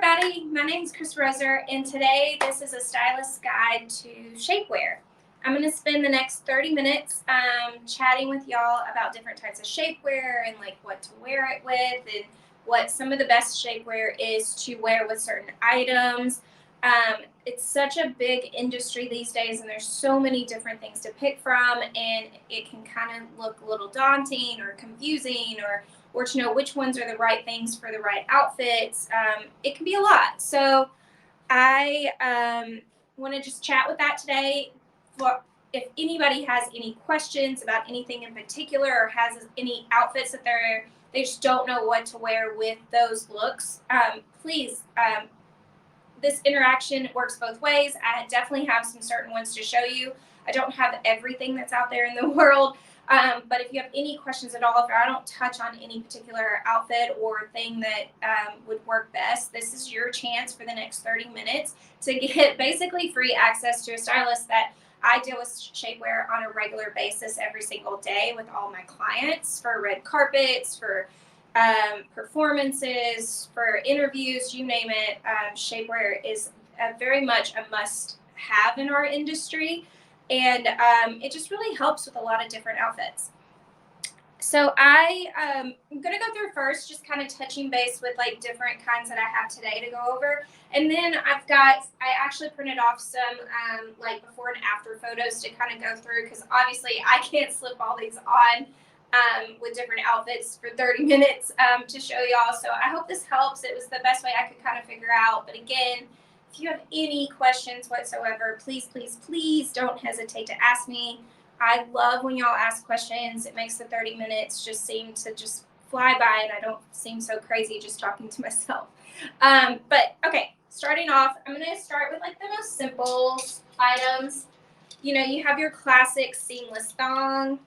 everybody, my name is Chris Roser, and today this is a stylist guide to shapewear. I'm going to spend the next 30 minutes chatting with y'all about different types of shapewear and like what to wear it with and what some of the best shapewear is to wear with certain items. It's such a big industry these days, and there's so many different things to pick from, and it can kind of look a little daunting or confusing or to know which ones are the right things for the right outfits. It can be a lot. So I want to just chat with that today. If anybody has any questions about anything in particular or has any outfits that they just don't know what to wear with those looks, please. This interaction works both ways. I definitely have some certain ones to show you. I don't have everything that's out there in the world. But if you have any questions at all, if I don't touch on any particular outfit or thing that would work best, this is your chance for the next 30 minutes to get basically free access to a stylist that I deal with shapewear on a regular basis every single day with all my clients for red carpets, for performances, for interviews, you name it. Shapewear is very much a must-have in our industry. And it just really helps with a lot of different outfits. So I'm going to go through first, just kind of touching base with like different kinds that I have today to go over. And then I actually printed off some like before and after photos to kind of go through, because obviously I can't slip all these on with different outfits for 30 minutes to show y'all. So I hope this helps. It was the best way I could kind of figure out. But again, if you have any questions whatsoever, please, please, please don't hesitate to ask me. I love when y'all ask questions. It makes the 30 minutes just seem to just fly by, and I don't seem so crazy just talking to myself. But okay, starting off, I'm going to start with like the most simple items. You know, you have your classic seamless thong.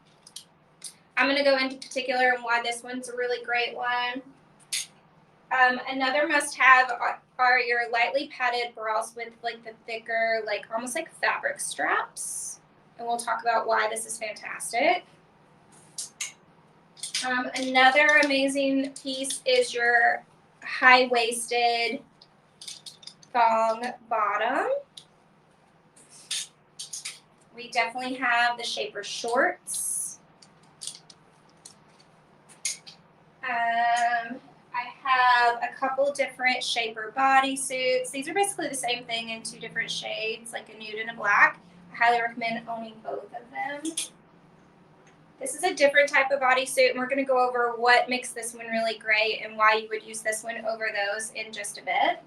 I'm going to go into particular and why this one's a really great one. Another must-have are your lightly padded bras with like the thicker, like almost like fabric straps. And we'll talk about why this is fantastic. Another amazing piece is your high-waisted thong bottom. We definitely have the Shaper shorts. I have a couple different Shaper bodysuits. These are basically the same thing in two different shades, like a nude and a black. I highly recommend owning both of them. This is a different type of bodysuit, and we're going to go over what makes this one really great and why you would use this one over those in just a bit.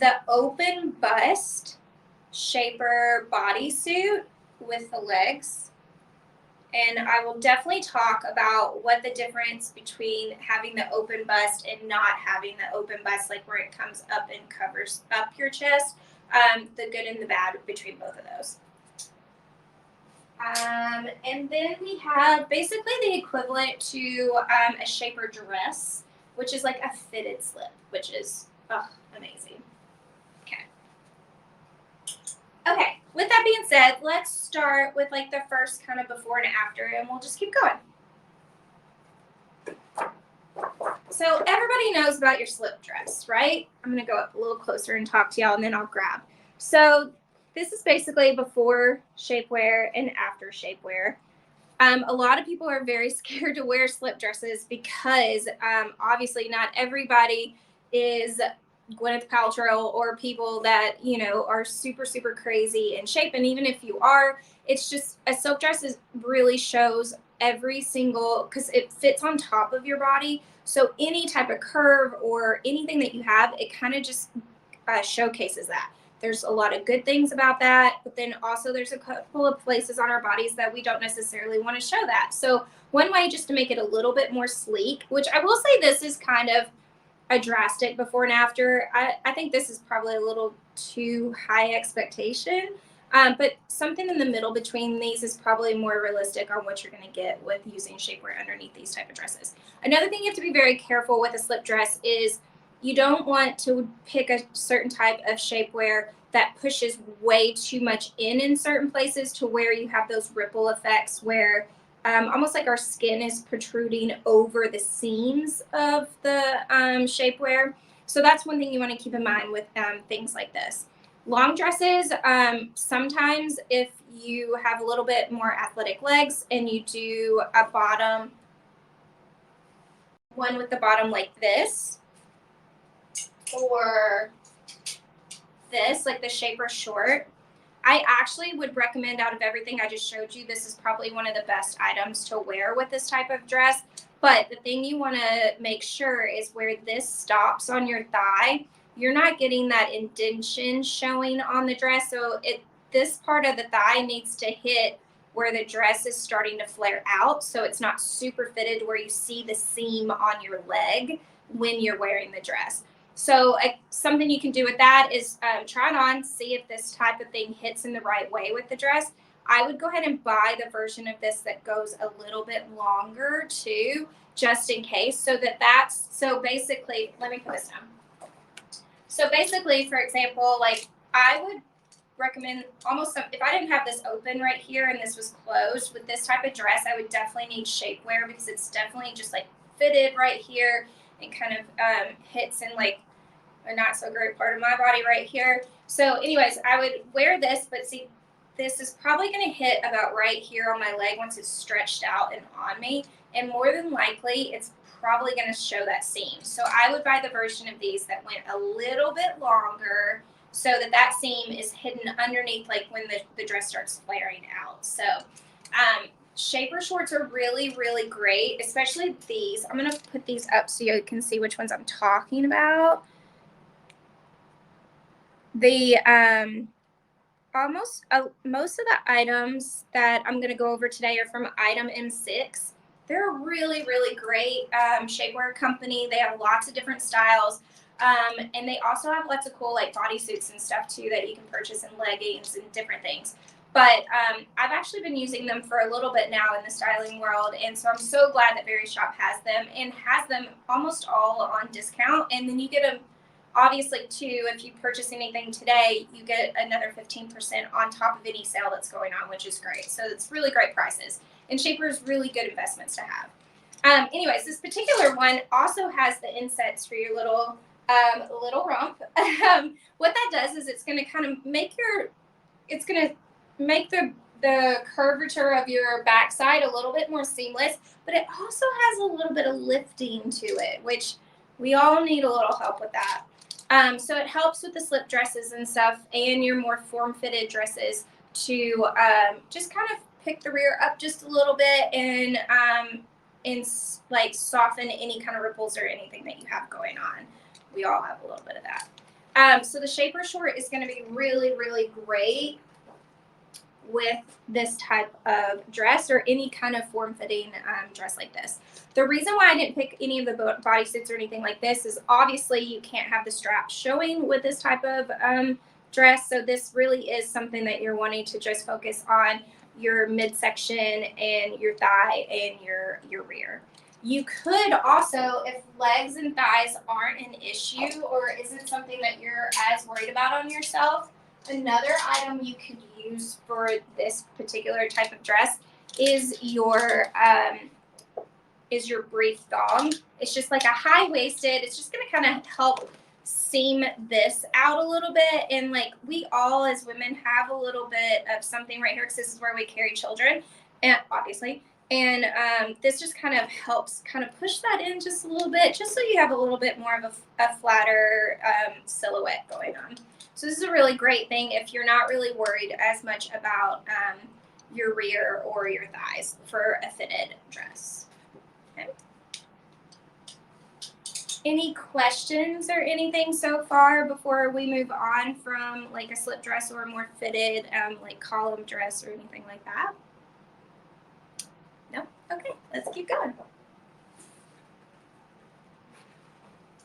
The open bust Shaper bodysuit with the legs. And I will definitely talk about what the difference between having the open bust and not having the open bust, like where it comes up and covers up your chest, the good and the bad between both of those. And then we have basically the equivalent to a Shaper dress, which is like a fitted slip, which is amazing. Okay, with that being said, let's start with like the first kind of before and after, and we'll just keep going. So everybody knows about your slip dress, right? I'm going to go up a little closer and talk to y'all, and then I'll grab. So this is basically before shapewear and after shapewear. A lot of people are very scared to wear slip dresses because obviously not everybody is Gwyneth Paltrow or people that, you know, are super, super crazy in shape. And even if you are, it's just a silk dress really shows every single, because it fits on top of your body. So any type of curve or anything that you have, it kind of just showcases that. There's a lot of good things about that, but then also there's a couple of places on our bodies that we don't necessarily want to show that. So one way just to make it a little bit more sleek, which I will say this is kind of a drastic before and after. I think this is probably a little too high expectation, but something in the middle between these is probably more realistic on what you're going to get with using shapewear underneath these type of dresses. Another thing you have to be very careful with a slip dress is you don't want to pick a certain type of shapewear that pushes way too much in certain places to where you have those ripple effects where almost like our skin is protruding over the seams of the shapewear. So that's one thing you want to keep in mind with things like this. Long dresses, sometimes if you have a little bit more athletic legs and you do a bottom, one with the bottom like this, or this, like the Shaper short, I actually would recommend, out of everything I just showed you, this is probably one of the best items to wear with this type of dress. But the thing you want to make sure is where this stops on your thigh, you're not getting that indentation showing on the dress. So this part of the thigh needs to hit where the dress is starting to flare out, so it's not super fitted where you see the seam on your leg when you're wearing the dress. So something you can do with that is try it on, see if this type of thing hits in the right way with the dress. I would go ahead and buy the version of this that goes a little bit longer too, just in case. So basically, let me put this down. So basically, for example, like I would recommend if I didn't have this open right here and this was closed with this type of dress, I would definitely need shapewear because it's definitely just like fitted right here and kind of hits in like a not so great part of my body right here. So anyways, I would wear this, but see, this is probably going to hit about right here on my leg once it's stretched out and on me. And more than likely, it's probably going to show that seam. So I would buy the version of these that went a little bit longer so that seam is hidden underneath, like when the dress starts flaring out. So Shaper shorts are really, really great, especially these. I'm going to put these up so you can see which ones I'm talking about. The most of the items that I'm going to go over today are from item M6. They're a really, really great shapewear company. They have lots of different styles. And they also have lots of cool like bodysuits and stuff too that you can purchase, and leggings and different things. But I've actually been using them for a little bit now in the styling world. And so I'm so glad that Verishop has them and has them almost all on discount. And then you get them, obviously, too, if you purchase anything today, you get another 15% on top of any sale that's going on, which is great. So it's really great prices. And Shapewear is really good investments to have. Anyways, this particular one also has the insets for your little rump. What that does is it's going to kind of make the curvature of your backside a little bit more seamless, but it also has a little bit of lifting to it, which we all need a little help with that. So it helps with the slip dresses and stuff and your more form-fitted dresses to just kind of pick the rear up just a little bit and like soften any kind of ripples or anything that you have going on. We all have a little bit of that. So the Shaper short is going to be really, really great with this type of dress or any kind of form-fitting dress like this. The reason why I didn't pick any of the bodysuits or anything like this is obviously you can't have the strap showing with this type of dress. So this really is something that you're wanting to just focus on your midsection and your thigh and your rear. You could also, if legs and thighs aren't an issue or isn't something that you're as worried about on yourself, another item you could use for this particular type of dress is your brief thong. It's just like a high-waisted. It's just going to kind of help seam this out a little bit. And like we all as women have a little bit of something right here because this is where we carry children, and obviously. And this just kind of helps kind of push that in just a little bit, just so you have a little bit more of a flatter silhouette going on. So this is a really great thing if you're not really worried as much about your rear or your thighs for a fitted dress. Okay. Any questions or anything so far before we move on from like a slip dress or a more fitted like column dress or anything like that? No? Okay, let's keep going.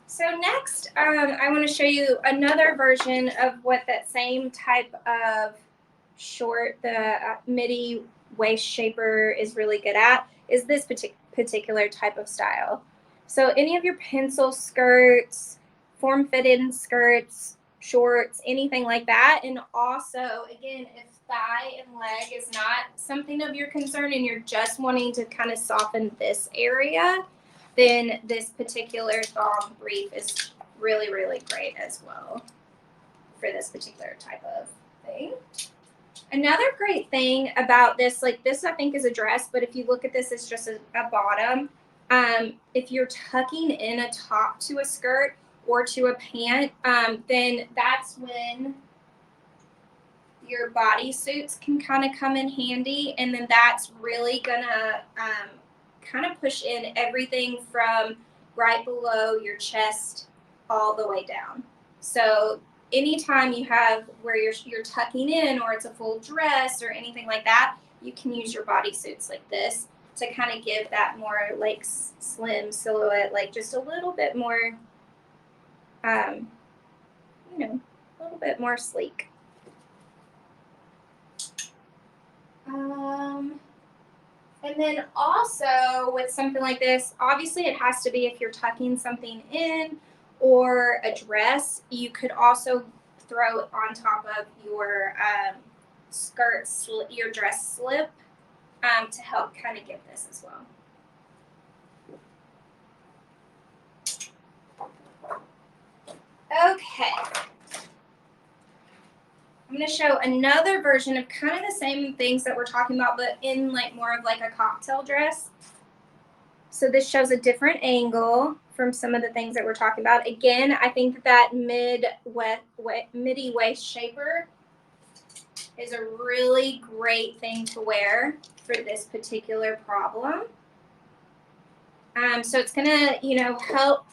So next, I want to show you another version of what that same type of short, the midi waist shaper is really good at, is this particular type of style. So any of your pencil skirts, form-fitted skirts, shorts, anything like that. And also, again, if thigh and leg is not something of your concern and you're just wanting to kind of soften this area, then this particular thong brief is really, really great as well for this particular type of thing. Another great thing about this, like this I think is a dress, but if you look at this, it's just a bottom. If you're tucking in a top to a skirt or to a pant, then that's when your bodysuits can kind of come in handy. And then that's really gonna kind of push in everything from right below your chest all the way down. So anytime you have where you're tucking in or it's a full dress or anything like that, you can use your bodysuits like this to kind of give that more like slim silhouette, like just a little bit more, you know, a little bit more sleek. And then also with something like this, obviously it has to be if you're tucking something in or a dress, you could also throw it on top of your skirt, your dress slip to help kind of give this as well. Okay. I'm going to show another version of kind of the same things that we're talking about, but in like more of like a cocktail dress. So this shows a different angle from some of the things that we're talking about. Again, I think that midi waist shaper is a really great thing to wear for this particular problem. So it's going to, you know, help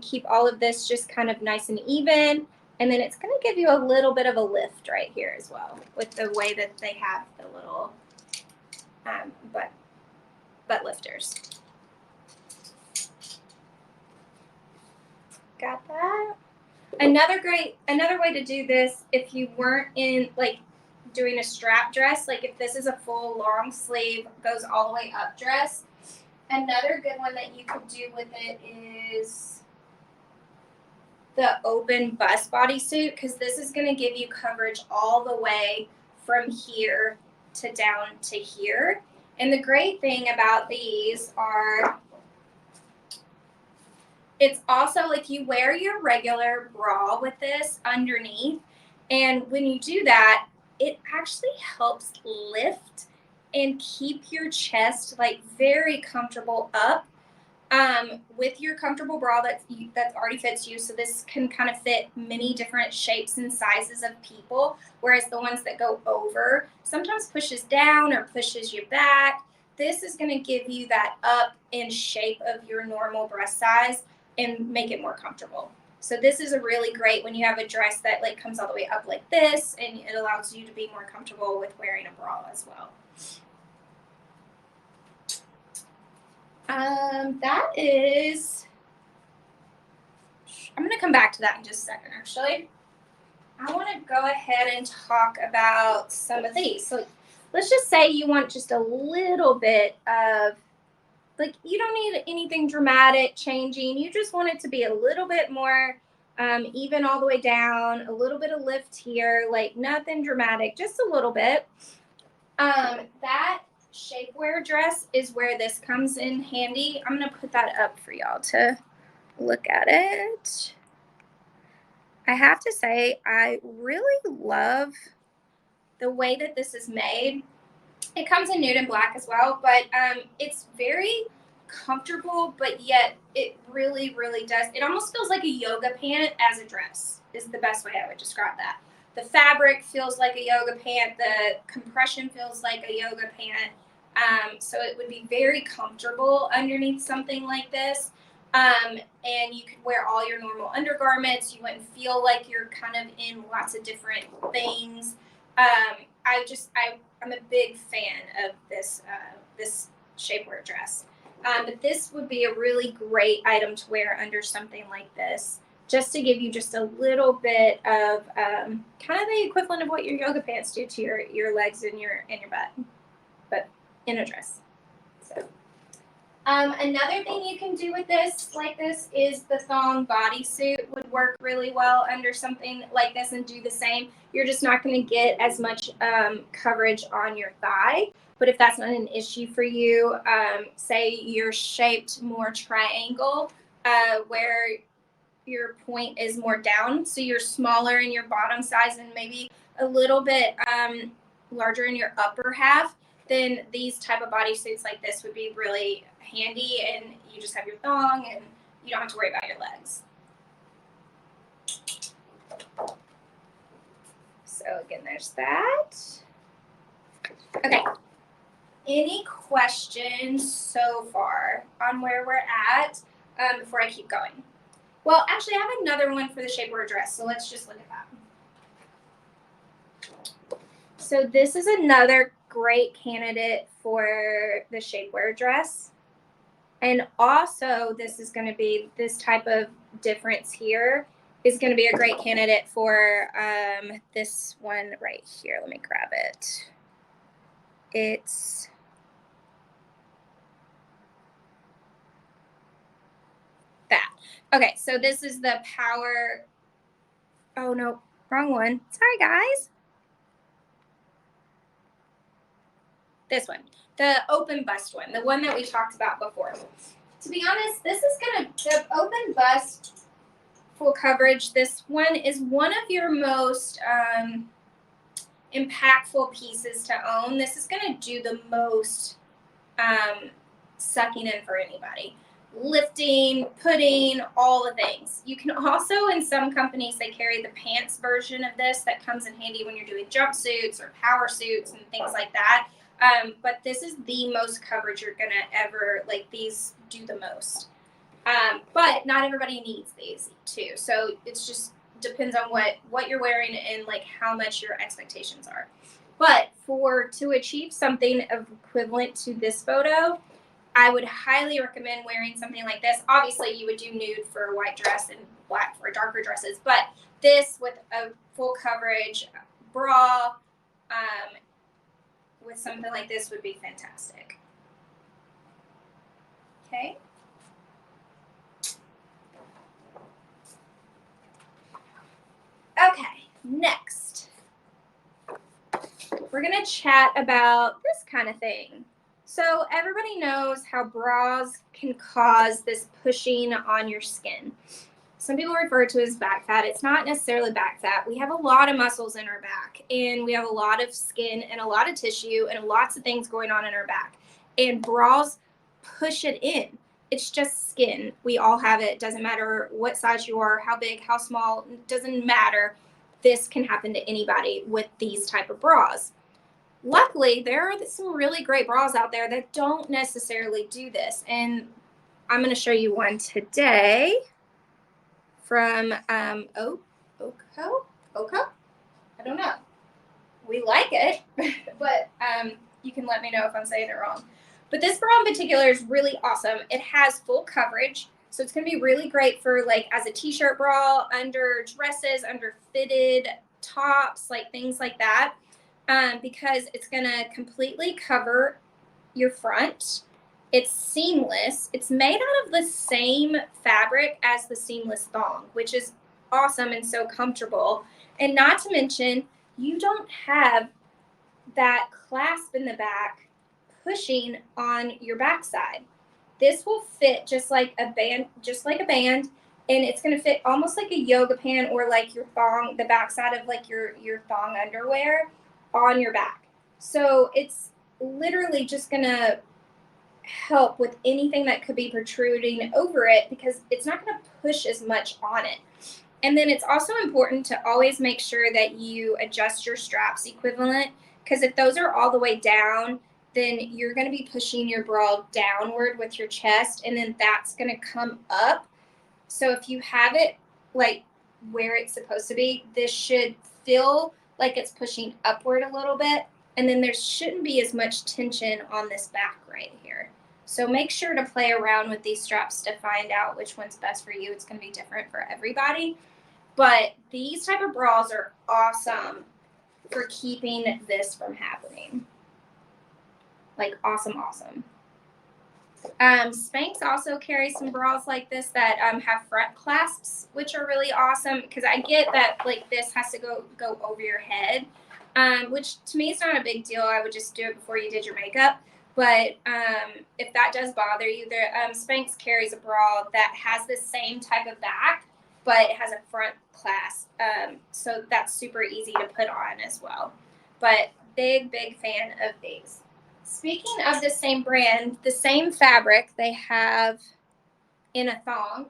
keep all of this just kind of nice and even. And then it's going to give you a little bit of a lift right here as well with the way that they have the little butt lifters. Got that? Another way to do this, if you weren't in like doing a strap dress, like if this is a full long sleeve, goes all the way up dress, another good one that you could do with it is the open bust bodysuit, because this is going to give you coverage all the way from here to down to here. And the great thing about these are it's also like you wear your regular bra with this underneath, and when you do that, it actually helps lift and keep your chest like very comfortable up with your comfortable bra that already fits you. So this can kind of fit many different shapes and sizes of people, whereas the ones that go over sometimes pushes down or pushes you back. This is going to give you that up in shape of your normal breast size and make it more comfortable. So this is a really great when you have a dress that like comes all the way up like this, and it allows you to be more comfortable with wearing a bra as well. That is, I'm going to come back to that in just a second, actually. I want to go ahead and talk about some of these. So let's just say you want just a little bit of, like, you don't need anything dramatic changing. You just want it to be a little bit more even all the way down, a little bit of lift here, like nothing dramatic, just a little bit. That shapewear dress is where this comes in handy. I'm going to put that up for y'all to look at it. I have to say, I really love the way that this is made. It comes in nude and black as well, but it's very comfortable, but yet it really, really does. It almost feels like a yoga pant as a dress is the best way I would describe that. The fabric feels like a yoga pant. The compression feels like a yoga pant. So it would be very comfortable underneath something like this. And you could wear all your normal undergarments. You wouldn't feel like you're kind of in lots of different things. I'm a big fan of this shapewear dress. But this would be a really great item to wear under something like this, just to give you just a little bit of kind of the equivalent of what your yoga pants do to your legs and your butt, but in a dress. So Another thing you can do with this, like this, is the thong bodysuit would work really well under something like this and do the same. You're just not going to get as much coverage on your thigh. But if that's not an issue for you, say you're shaped more triangle, where your point is more down, so you're smaller in your bottom size and maybe a little bit larger in your upper half, then these type of bodysuits like this would be really handy, and you just have your thong and you don't have to worry about your legs. So again, there's that. Okay. Any questions so far on where we're at before I keep going? Well, actually, I have another one for the shapewear dress, so let's just look at that. So this is another great candidate for the shapewear dress. And also, this is going to be this type of difference here is going to be a great candidate for this one right here. Let me grab it. It's that. Okay, so this is the power. Oh, no, wrong one. Sorry, guys. This one, the open bust one, the one that we talked about before. To be honest, this is the open bust full coverage. This one is one of your most impactful pieces to own. This is going to do the most sucking in for anybody. Lifting, putting, all the things. You can also, in some companies, they carry the pants version of this that comes in handy when you're doing jumpsuits or power suits and things like that. But this is the most coverage you're going to ever, like, these do the most. But not everybody needs these too. So it's just depends on what you're wearing and like how much your expectations are. But to achieve something equivalent to this photo, I would highly recommend wearing something like this. Obviously, you would do nude for a white dress and black for darker dresses, but this with a full coverage bra with something like this would be fantastic. Okay. Okay, next, we're going to chat about this kind of thing. So everybody knows how bras can cause this pushing on your skin. Some people refer to it as back fat. It's not necessarily back fat. We have a lot of muscles in our back, and we have a lot of skin and a lot of tissue and lots of things going on in our back. And bras push it in. It's just skin. We all have it. It doesn't matter what size you are, how big, how small. It doesn't matter. This can happen to anybody with these type of bras. Luckily, there are some really great bras out there that don't necessarily do this. And I'm going to show you one today from Oco? I don't know. We like it, but you can let me know if I'm saying it wrong. But this bra in particular is really awesome. It has full coverage, so it's going to be really great for like as a t-shirt bra, under dresses, under fitted tops, like things like that, because it's going to completely cover your front. It's seamless. It's made out of the same fabric as the seamless thong, which is awesome and so comfortable. And not to mention, you don't have that clasp in the back pushing on your backside. This will fit just like a band, and it's going to fit almost like a yoga pant or like your thong, the backside of like your thong underwear on your back. So it's literally just going to help with anything that could be protruding over it because it's not going to push as much on it. And then it's also important to always make sure that you adjust your straps equivalent, because if those are all the way down, then you're going to be pushing your bra downward with your chest, and then that's going to come up. So if you have it like where it's supposed to be, this should feel like it's pushing upward a little bit, and then there shouldn't be as much tension on this back right here. So make sure to play around with these straps to find out which one's best for you. It's going to be different for everybody. But these type of bras are awesome for keeping this from happening. Like awesome. Spanx also carries some bras like this that have front clasps, which are really awesome, because I get that like this has to go over your head, which to me is not a big deal. I would just do it before you did your makeup. But if that does bother you, Spanx carries a bra that has the same type of back, but it has a front clasp. So that's super easy to put on as well. But big fan of these. Speaking of the same brand, the same fabric they have in a thong.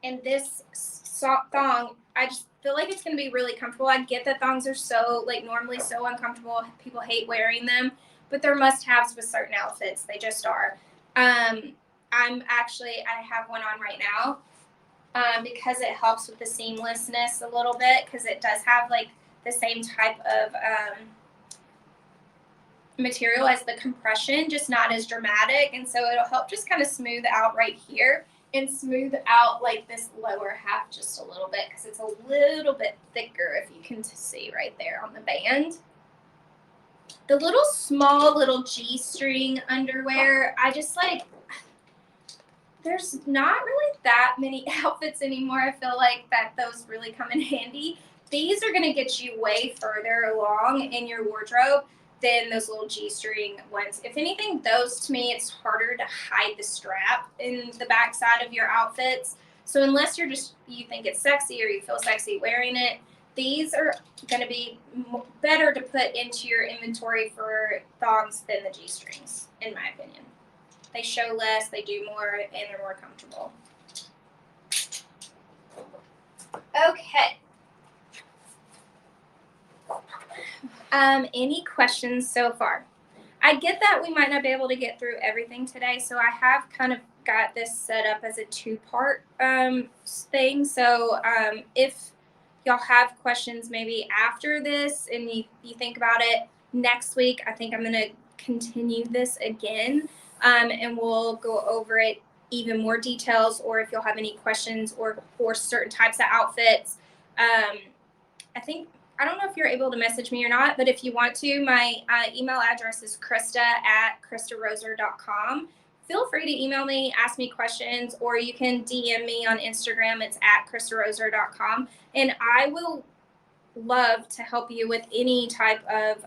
And this thong, I just feel like it's going to be really comfortable. I get that thongs are so, like, normally so uncomfortable. People hate wearing them, but they're must-haves with certain outfits. They just are. I have one on right now because it helps with the seamlessness a little bit, because it does have, like, the same type of material as the compression, just not as dramatic, and so it'll help just kind of smooth out right here and smooth out like this lower half just a little bit, because it's a little bit thicker, if you can see right there on the band. The little small little G-string underwear, I just like, there's not really that many outfits anymore, I feel like, that those really come in handy. These are going to get you way further along in your wardrobe than those little G-string ones. If anything, those, to me, it's harder to hide the strap in the backside of your outfits. So unless you think it's sexy or you feel sexy wearing it, these are going to be better to put into your inventory for thongs than the G-strings, in my opinion. They show less, they do more, and they're more comfortable. Okay. Any questions so far? I get that we might not be able to get through everything today, so I have kind of got this set up as a two-part thing. So if y'all have questions maybe after this and you think about it, next week I think I'm going to continue this again, and we'll go over it even more details, or if you'll have any questions or for certain types of outfits. I don't know if you're able to message me or not, but if you want to, my email address is krista@kristaroser.com. Feel free to email me, ask me questions, or you can DM me on Instagram. It's @kristaroser.com. And I will love to help you with any type of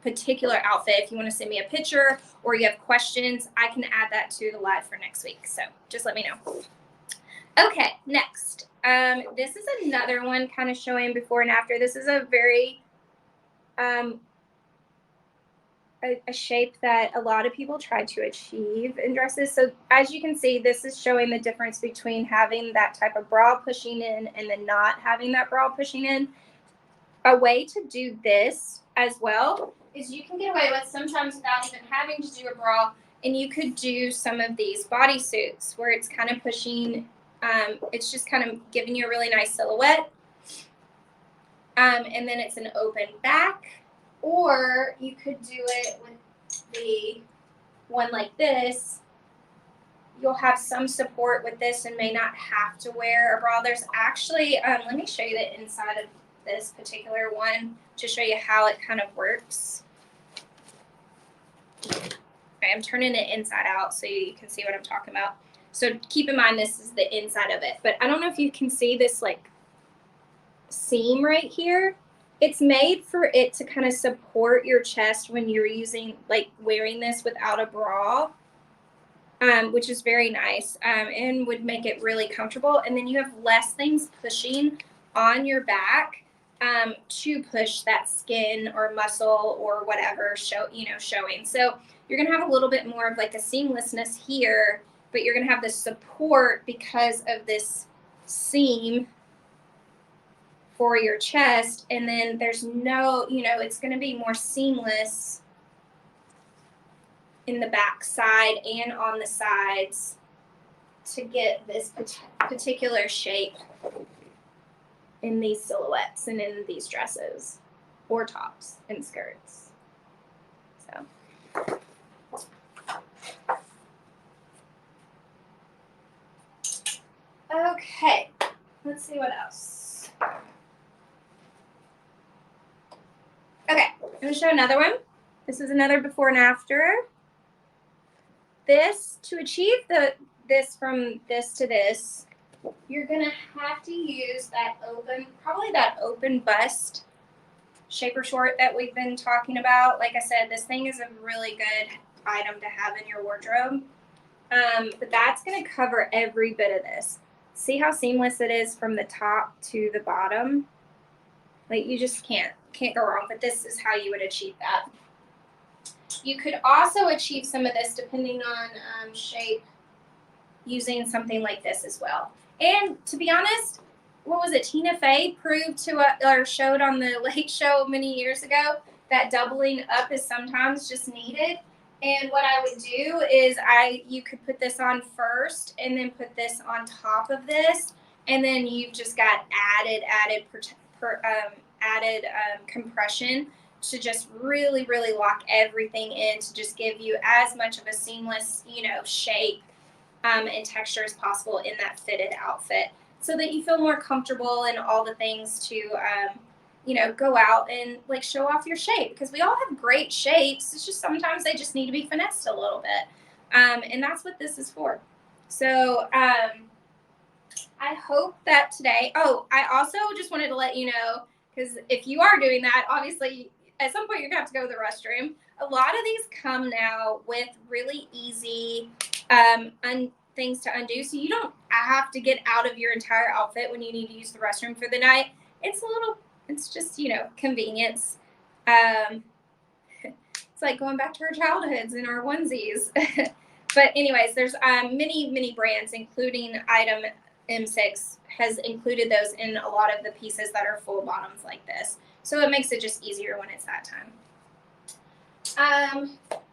particular outfit. If you want to send me a picture or you have questions, I can add that to the live for next week. So just let me know. Okay, next. This is another one kind of showing before and after. This is a very a shape that a lot of people try to achieve in dresses. So as you can see, this is showing the difference between having that type of bra pushing in and then not having that bra pushing in. A way to do this as well is you can get away with sometimes without even having to do a bra, and you could do some of these bodysuits where it's kind of pushing. It's just kind of giving you a really nice silhouette. And then it's an open back. Or you could do it with the one like this. You'll have some support with this and may not have to wear a bra. There's actually, let me show you the inside of this particular one to show you how it kind of works. Okay, I'm turning it inside out so you can see what I'm talking about. So keep in mind, this is the inside of it. But I don't know if you can see this like seam right here. It's made for it to kind of support your chest when you're wearing this without a bra, which is very nice, and would make it really comfortable. And then you have less things pushing on your back to push that skin or muscle or whatever showing. So you're gonna have a little bit more of like a seamlessness here, but you're gonna have the support because of this seam for your chest, and then there's no, it's going to be more seamless in the back side and on the sides to get this particular shape in these silhouettes and in these dresses or tops and skirts. So okay, let's see what else. Okay, I'm going to show another one. This is another before and after. this, to achieve this from this to this, you're gonna have to use that open bust shaper short that we've been talking about. Like I said, this thing is a really good item to have in your wardrobe. But that's gonna cover every bit of this. See how seamless it is from the top to the bottom? Like, you just can't go wrong, but this is how you would achieve that. You could also achieve some of this depending on shape using something like this as well. And to be honest, what was it? Tina Fey proved to or showed on the Late Show many years ago that doubling up is sometimes just needed. And what I would do is you could put this on first and then put this on top of this, and then you've just got added compression to just really, really lock everything in to just give you as much of a seamless, shape and texture as possible in that fitted outfit, so that you feel more comfortable and all the things to, go out and like show off your shape, because we all have great shapes. It's just sometimes they just need to be finessed a little bit. And that's what this is for. So I hope that today, I also just wanted to let you know, because if you are doing that, obviously at some point you're gonna have to go to the restroom. A lot of these come now with really easy things to undo, so you don't have to get out of your entire outfit when you need to use the restroom for the night. It's just convenience. It's like going back to our childhoods in our onesies. But anyways, there's many brands, including Item M6 has included those in a lot of the pieces that are full bottoms like this, so it makes it just easier when it's that time.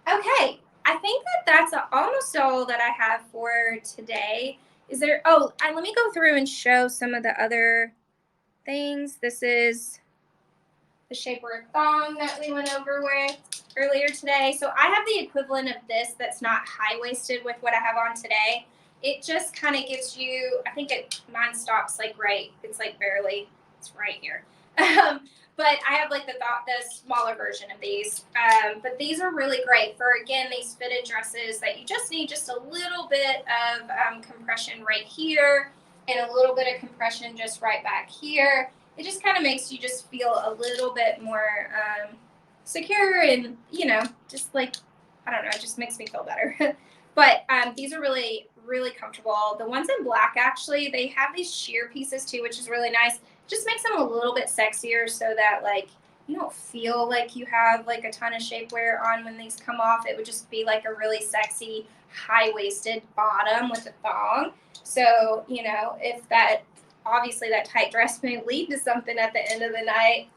Okay, I think that's almost all that I have for today. Is there? Let me go through and show some of the other things. This is the Shapewear thong that we went over with earlier today. So I have the equivalent of this that's not high-waisted with what I have on today. It just kind of gives you, I think mine stops like right, it's like barely, it's right here. But I have like the smaller version of these. But these are really great for, again, these fitted dresses that you just need just a little bit of compression right here and a little bit of compression just right back here. It just kind of makes you just feel a little bit more secure and, just like, I don't know, it just makes me feel better. But these are really, really comfortable. The ones in black, actually, they have these sheer pieces too, which is really nice. Just makes them a little bit sexier so that, like, you don't feel like you have like a ton of shapewear on when these come off. It would just be like a really sexy high-waisted bottom with a thong. So, if that, obviously that tight dress may lead to something at the end of the night,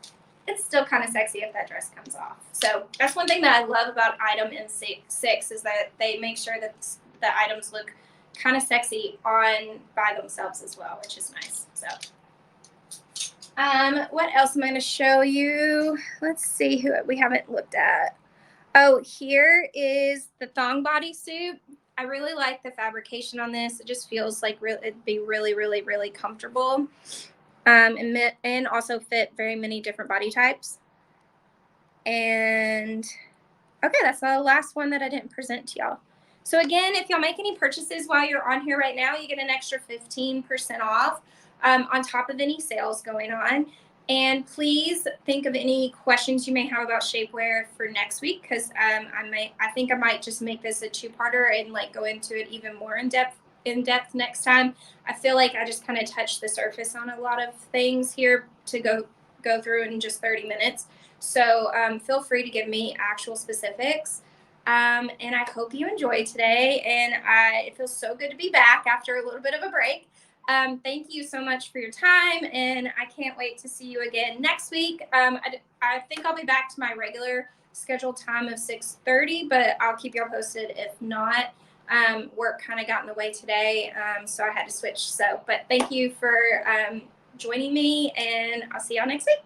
it's still kind of sexy if that dress comes off. So that's one thing that I love about Item M6 is that they make sure that the items look kind of sexy on by themselves as well, which is nice. So what else am I going to show you? Let's see who we haven't looked at. Oh, here is the thong bodysuit. I really like the fabrication on this. It just feels like it'd be really, really, really comfortable. And also fit very many different body types. And okay, that's the last one that I didn't present to y'all. So again, if y'all make any purchases while you're on here right now, you get an extra 15% off on top of any sales going on. And please think of any questions you may have about shapewear for next week, because I think I might just make this a two-parter and like go into it even more in depth next time. I feel like I just kind of touched the surface on a lot of things here to go through in just 30 minutes. So feel free to give me actual specifics. And I hope you enjoyed today. And it feels so good to be back after a little bit of a break. Thank you so much for your time, and I can't wait to see you again next week. I think I'll be back to my regular scheduled time of 6:30, but I'll keep y'all posted if not. Work kind of got in the way today, so I had to switch. But thank you for joining me, and I'll see y'all next week.